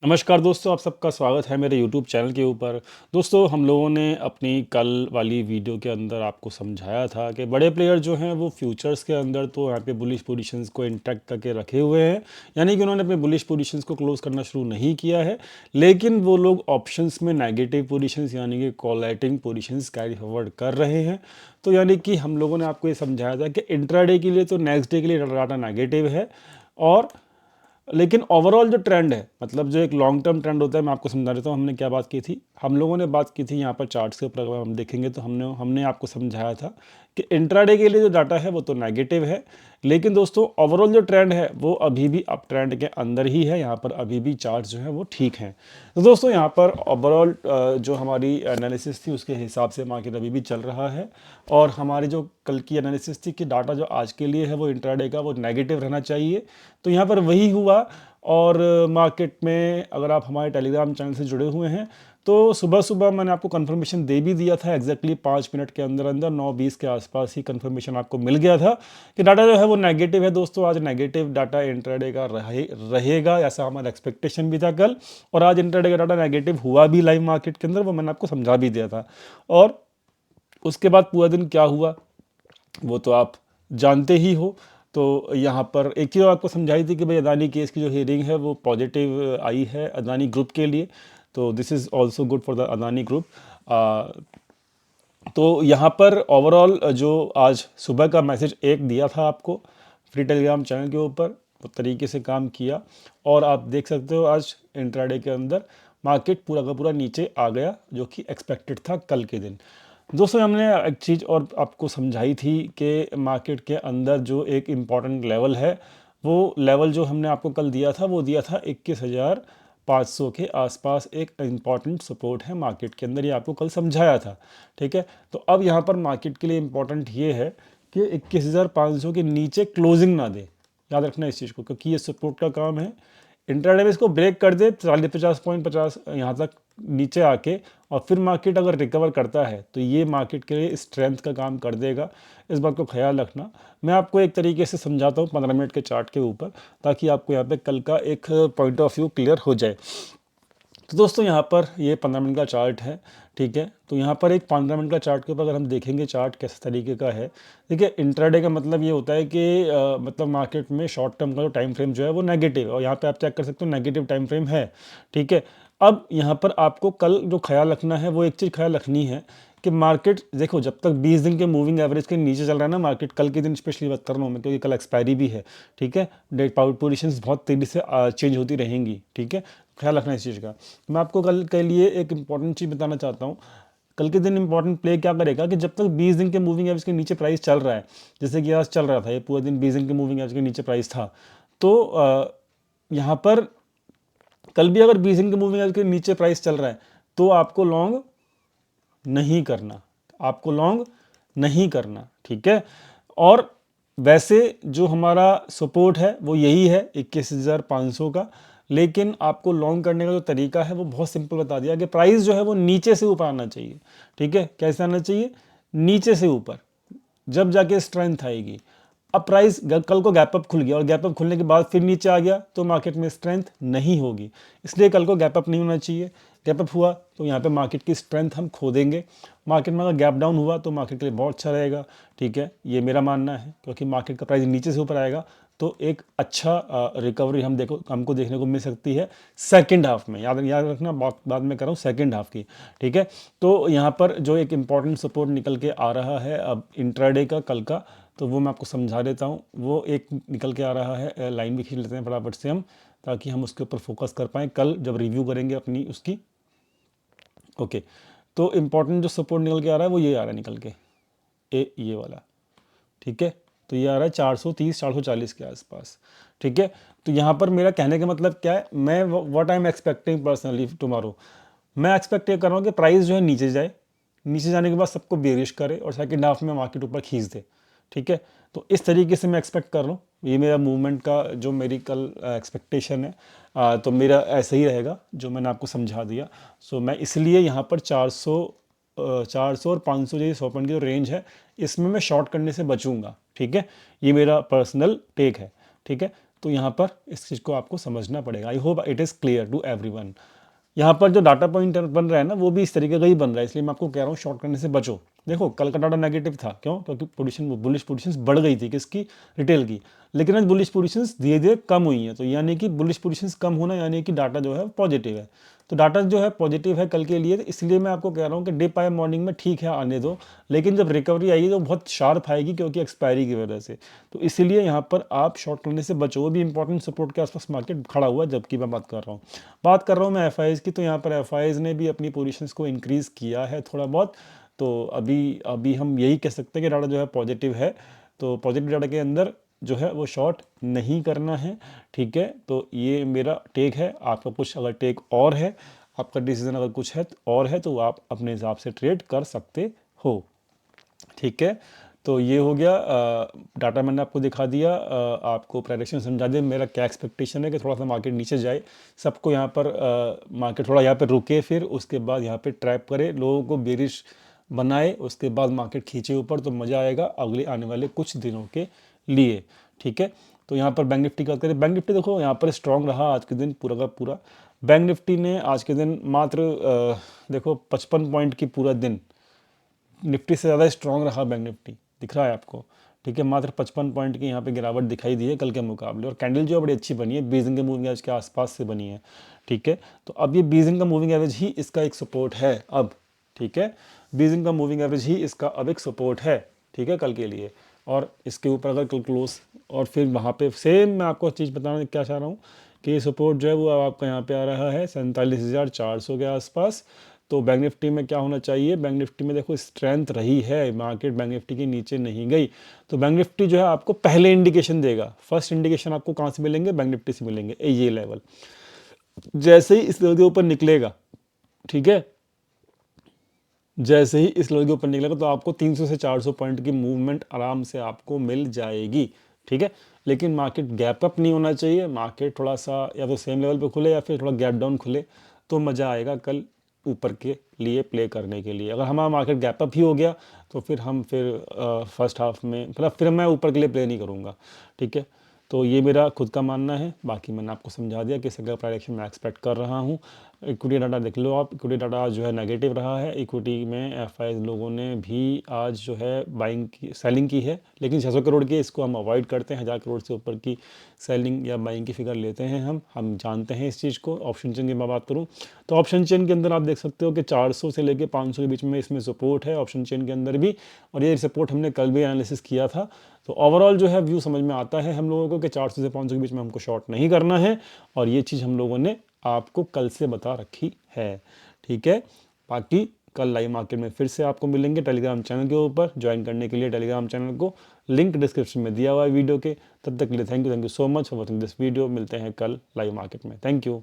नमस्कार दोस्तों, आप सबका स्वागत है मेरे यूट्यूब चैनल के ऊपर। दोस्तों, हम लोगों ने अपनी कल वाली वीडियो के अंदर आपको समझाया था कि बड़े प्लेयर जो हैं वो फ्यूचर्स के अंदर तो यहाँ पे बुलिश पोजीशंस को इंटैक्ट करके रखे हुए हैं। यानी कि उन्होंने अपने बुलिश पोजीशंस को क्लोज़ करना शुरू नहीं किया है, लेकिन वो लोग ऑप्शंस में नेगेटिव पोजीशंस यानी कि कॉलेटिंग पोजीशंस कैरी फॉरवर्ड कर रहे हैं। तो यानी कि हम लोगों ने आपको ये समझाया था कि इंट्राडे के लिए तो नेक्स्ट डे के लिए डाटा नेगेटिव है, और लेकिन ओवरऑल जो ट्रेंड है, मतलब जो एक लॉन्ग टर्म ट्रेंड होता है, मैं आपको समझा देता हूँ हमने क्या बात की थी। हम लोगों ने बात की थी यहाँ पर चार्ट्स के ऊपर, अगर हम देखेंगे तो हमने हमने आपको समझाया था कि इंट्राडे के लिए जो डाटा है वो तो नेगेटिव है, लेकिन दोस्तों ओवरऑल जो ट्रेंड है वो अभी भी अप ट्रेंड के अंदर ही है। यहाँ पर अभी भी चार्ट जो है वो ठीक हैं। तो दोस्तों यहाँ पर ओवरऑल जो हमारी एनालिसिस थी उसके हिसाब से मार्केट अभी भी चल रहा है, और हमारी जो कल की एनालिसिस थी कि डाटा जो आज के लिए है वो इंट्राडे का वो नेगेटिव रहना चाहिए, तो यहाँ पर वही हुआ। और मार्केट में अगर आप हमारे टेलीग्राम चैनल से जुड़े हुए हैं तो सुबह सुबह मैंने आपको कंफर्मेशन दे भी दिया था, एग्जैक्टली 5 मिनट के अंदर अंदर 9:20 के आसपास ही कंफर्मेशन आपको मिल गया था कि डाटा जो है वो नेगेटिव है। दोस्तों, आज नेगेटिव डाटा इंट्राडे का रहेगा, ऐसा हमारा एक्सपेक्टेशन भी था कल, और आज इंट्राडे का डाटा नेगेटिव हुआ भी लाइव मार्केट के अंदर, वो मैंने आपको समझा भी दिया था। और उसके बाद पूरा दिन क्या हुआ वो तो आप जानते ही हो। तो यहाँ पर एक चीज़ आपको समझाई थी कि भाई अदानी केस की जो हियरिंग है वो पॉजिटिव आई है अदानी ग्रुप के लिए, तो this is also good for the Adani group. तो यहाँ पर ओवरऑल जो आज सुबह का मैसेज एक दिया था आपको फ्री टेलीग्राम चैनल के ऊपर, वो तरीके से काम किया, और आप देख सकते हो आज इंट्राडे के अंदर मार्केट पूरा का पूरा नीचे आ गया, जो कि एक्सपेक्टेड था कल के दिन। दोस्तों, हमने एक चीज़ और आपको समझाई थी कि मार्केट के अंदर जो एक इम्पॉर्टेंट लेवल है, वो लेवल जो हमने आपको कल दिया था वो दिया था 21,500 के आसपास एक इम्पॉर्टेंट सपोर्ट है मार्केट के अंदर, ये आपको कल समझाया था। ठीक है, तो अब यहाँ पर मार्केट के लिए इम्पॉर्टेंट ये है कि 21,500 के नीचे क्लोजिंग ना दे। याद रखना इस चीज़ को, क्योंकि ये सपोर्ट का काम है। इंट्राडे में इसको ब्रेक कर दे 40-50 पॉइंट यहाँ तक नीचे आके, और फिर मार्केट अगर रिकवर करता है तो ये मार्केट के लिए स्ट्रेंथ का काम कर देगा। इस बात को ख्याल रखना। मैं आपको एक तरीके से समझाता हूँ 15 मिनट के चार्ट के ऊपर, ताकि आपको यहाँ पे कल का एक पॉइंट ऑफ व्यू क्लियर हो जाए। तो दोस्तों, यहाँ पर ये 15 मिनट का चार्ट है। ठीक है, तो यहाँ पर एक 15 मिनट का चार्ट के ऊपर अगर हम देखेंगे चार्ट किस तरीके का है। देखिए, इंट्राडे का मतलब ये होता है कि मतलब मार्केट में शॉर्ट टर्म का जो टाइम फ्रेम जो है वो नेगेटिव है, और यहाँ पे आप चेक कर सकते हो नेगेटिव टाइम फ्रेम है। ठीक है, अब यहाँ पर आपको कल जो ख्याल रखना है वो एक चीज़ ख्याल रखनी है कि मार्केट देखो जब तक 20 दिन के मूविंग एवरेज के नीचे चल रहा है ना मार्केट, कल के दिन स्पेशली बात कर रहा हूँ मैं, क्योंकि कल एक्सपायरी भी है। ठीक है, डेट पाउट पोजिशन बहुत तेज़ी से चेंज होती रहेंगी। ठीक है, ख्याल रखना इस चीज़ का। मैं आपको कल के लिए एक इंपॉर्टेंट चीज़ बताना चाहता हूँ। कल के दिन इंपॉर्टेंट प्ले क्या करेगा कि जब तक 20 दिन के मूविंग एवरेज के नीचे प्राइस चल रहा है, जैसे कि आज चल रहा था, ये पूरा दिन 20 दिन के मूविंग एवरेज के नीचे प्राइस था, तो यहाँ पर कल भी अगर 20 दिन के मूविंग एवरेज के नीचे प्राइस चल रहा है तो आपको लॉन्ग नहीं करना, आपको लॉन्ग नहीं करना। ठीक है, और वैसे जो हमारा सपोर्ट है वो यही है 21,500 का, लेकिन आपको लॉन्ग करने का जो तरीका है वो बहुत सिंपल बता दिया कि प्राइस जो है वो नीचे से ऊपर आना चाहिए। ठीक है, कैसे आना चाहिए? नीचे से ऊपर, जब जाके स्ट्रेंथ आएगी। अब प्राइस कल को गैप अप खुल गया और गैप अप खुलने के बाद फिर नीचे आ गया तो मार्केट में स्ट्रेंथ नहीं होगी, इसलिए कल को गैप अप नहीं होना चाहिए। गैप अप हुआ तो यहाँ पे मार्केट की स्ट्रेंथ हम खो देंगे। मार्केट में अगर गैप डाउन हुआ तो मार्केट के लिए बहुत अच्छा रहेगा। ठीक है, ये मेरा मानना है, क्योंकि मार्केट का प्राइस नीचे से ऊपर आएगा तो एक अच्छा रिकवरी हमको देखने को मिल सकती है सेकंड हाफ में। याद याद रखना, बाद में कर रहा हूँ सेकंड हाफ की। ठीक है, तो यहाँ पर जो एक इम्पॉर्टेंट सपोर्ट निकल के आ रहा है अब इंट्राडे का कल का, तो वो मैं आपको समझा देता हूँ। वो एक निकल के आ रहा है, लाइन भी खींच लेते हैं फटाफट से हम, ताकि हम उसके ऊपर फोकस कर पाएँ कल जब रिव्यू करेंगे अपनी उसकी। ओके, तो इम्पॉर्टेंट जो सपोर्ट निकल के आ रहा है वो ये आ रहा है निकल के, ये वाला। ठीक है, तो ये आ रहा है 430 440 के आसपास। ठीक है, तो यहाँ पर मेरा कहने का मतलब क्या है, मैं what I am expecting personally tomorrow, मैं एक्सपेक्ट ये कर रहा हूँ कि प्राइस जो है नीचे जाए, नीचे जाने के बाद सबको बेरिश करे और सेकंड हाफ में मार्केट ऊपर खींच दे। ठीक है, तो इस तरीके से मैं एक्सपेक्ट कर रहा हूँ, ये मेरा मूवमेंट का जो मेरी कल एक्सपेक्टेशन है। तो मेरा ऐसा ही रहेगा जो मैंने आपको समझा दिया। सो मैं इसलिए यहाँ पर 400 और 500 जैसे 100 पॉइंट की जो रेंज है इसमें मैं शॉर्ट करने से बचूंगा। ठीक है, ये मेरा पर्सनल टेक है। ठीक है, तो यहाँ पर इस चीज़ को आपको समझना पड़ेगा। I hope it is clear to everyone. यहाँ पर जो डाटा पॉइंट बन रहा है ना, वो भी इस तरीके का ही बन रहा है, इसलिए मैं आपको कह रहा हूँ शॉर्ट करने से बचो। देखो कल का डाटा नेगेटिव था, क्यों? क्योंकि पोजीशन बुलिश पोजीशंस बढ़ गई थी, किसकी? रिटेल की। लेकिन आज बुलिश पोजीशंस धीरे धीरे कम हुई हैं, तो यानी कि बुलिश पोजीशंस कम होना यानी कि डाटा जो है पॉजिटिव है। तो डाटा जो है पॉजिटिव है कल के लिए, तो इसलिए मैं आपको कह रहा हूँ कि डिप आए मॉर्निंग में, ठीक है आने दो, लेकिन जब रिकवरी आएगी तो बहुत शार्प आएगी, क्योंकि एक्सपायरी की वजह से। तो इसीलिए यहाँ पर आप शॉर्ट करने से बचो। वो भी इंपॉर्टेंट सपोर्ट के आसपास मार्केट खड़ा हुआ है, जबकि मैं बात कर रहा हूँ मैं एफ की। तो यहाँ पर एफ ने भी अपनी पोजीशंस को इंक्रीज़ किया है थोड़ा बहुत। तो अभी अभी हम यही कह सकते हैं कि डाटा जो है पॉजिटिव है। तो पॉजिटिव डाटा के अंदर जो है वो शॉर्ट नहीं करना है, ठीक है। तो ये मेरा टेक है। आपका कुछ अगर टेक और है, आपका डिसीजन अगर कुछ है और है, तो आप अपने हिसाब से ट्रेड कर सकते हो, ठीक है। तो ये हो गया डाटा मैंने आपको दिखा दिया, आपको प्राइवेशन समझा दिया। मेरा क्या एक्सपेक्टेशन है कि थोड़ा सा मार्केट नीचे जाए, सबको यहाँ पर मार्केट थोड़ा यहाँ पर रुके, फिर उसके बाद यहाँ पे ट्रैप करे, लोगों को बेरिश बनाए, उसके बाद मार्केट खींचे ऊपर, तो मज़ा आएगा अगले आने वाले कुछ दिनों के लिए, ठीक है। तो यहाँ पर बैंक निफ्टी का करें। बैंक निफ्टी देखो यहाँ पर स्ट्रॉन्ग रहा आज के दिन पूरा का पूरा। बैंक निफ्टी ने आज के दिन मात्र देखो 55 पॉइंट की पूरा दिन निफ्टी से ज़्यादा स्ट्रॉन्ग रहा बैंक निफ्टी, दिख रहा है आपको, ठीक है। मात्र 55 पॉइंट की यहाँ पे गिरावट दिखाई दी है कल के मुकाबले, और कैंडल जो है बड़ी अच्छी बनी है, 20 दिन के मूविंग एवरेज के आसपास से बनी है, ठीक है। तो अब ये 20 दिन का मूविंग एवरेज ही इसका एक सपोर्ट है अब, ठीक है। 20 दिन का मूविंग एवरेज ही इसका अब एक सपोर्ट है, ठीक है, कल के लिए। और इसके ऊपर अगर कल क्लोज, और फिर वहाँ पे सेम मैं आपको चीज़ बताना क्या चाह रहा हूँ कि ये सपोर्ट जो है वो अब आपका यहाँ पे आ रहा है 47,400 के आसपास। तो बैंक निफ्टी में क्या होना चाहिए? बैंक निफ्टी में देखो स्ट्रेंथ रही है, मार्केट बैंक निफ्टी के नीचे नहीं गई, तो बैंक निफ्टी जो है आपको पहले इंडिकेशन देगा। फर्स्ट इंडिकेशन आपको कहाँ से मिलेंगे? बैंक निफ्टी से मिलेंगे, ये लेवल। जैसे ही इस लेवल के ऊपर निकलेगा, ठीक है, जैसे ही इस लेवल के ऊपर निकलेगा तो आपको 300 से 400 पॉइंट की मूवमेंट आराम से आपको मिल जाएगी, ठीक है। लेकिन मार्केट गैप अप नहीं होना चाहिए, मार्केट थोड़ा सा या तो सेम लेवल पे खुले या फिर थोड़ा गैप डाउन खुले, तो मज़ा आएगा कल ऊपर के लिए प्ले करने के लिए। अगर हमारा मार्केट गैप अप ही हो गया तो फिर हम फिर फर्स्ट हाफ में मतलब फिर मैं ऊपर के लिए प्ले नहीं करूँगा, ठीक है। तो ये मेरा खुद का मानना है, बाकी मैंने आपको समझा दिया किस अगर प्राइवेशन मैं एक्सपेक्ट कर रहा हूँ। इक्विटी डाटा देख लो आप, इक्विटी डाटा आज जो है नेगेटिव रहा है। इक्विटी में एफआई लोगों ने भी आज जो है बाइंग की सेलिंग की है, लेकिन 600 करोड़ की इसको हम अवॉइड करते हैं। 1000 करोड़ से ऊपर की सेलिंग या बाइंग की फिगर लेते हैं हम जानते हैं इस चीज़ को। ऑप्शन चेन की मैं बात करूँ तो ऑप्शन चेन के अंदर आप देख सकते हो कि 400 से लेकर 500 के बीच में इसमें सपोर्ट है ऑप्शन चेन के अंदर भी, और ये सपोर्ट हमने कल भी एनालिसिस किया था। तो ओवरऑल जो है व्यू समझ में आता है हम लोगों को कि 400 से 500 के बीच में हमको शॉर्ट नहीं करना है, और ये चीज़ हम लोगों ने आपको कल से बता रखी है, ठीक है। बाकी कल लाइव मार्केट में फिर से आपको मिलेंगे टेलीग्राम चैनल के ऊपर। ज्वाइन करने के लिए टेलीग्राम चैनल को लिंक डिस्क्रिप्शन में दिया हुआ है वीडियो के। तब तक के लिए thank you so much for watching this video. मिलते हैं कल लाइव मार्केट में, थैंक यू।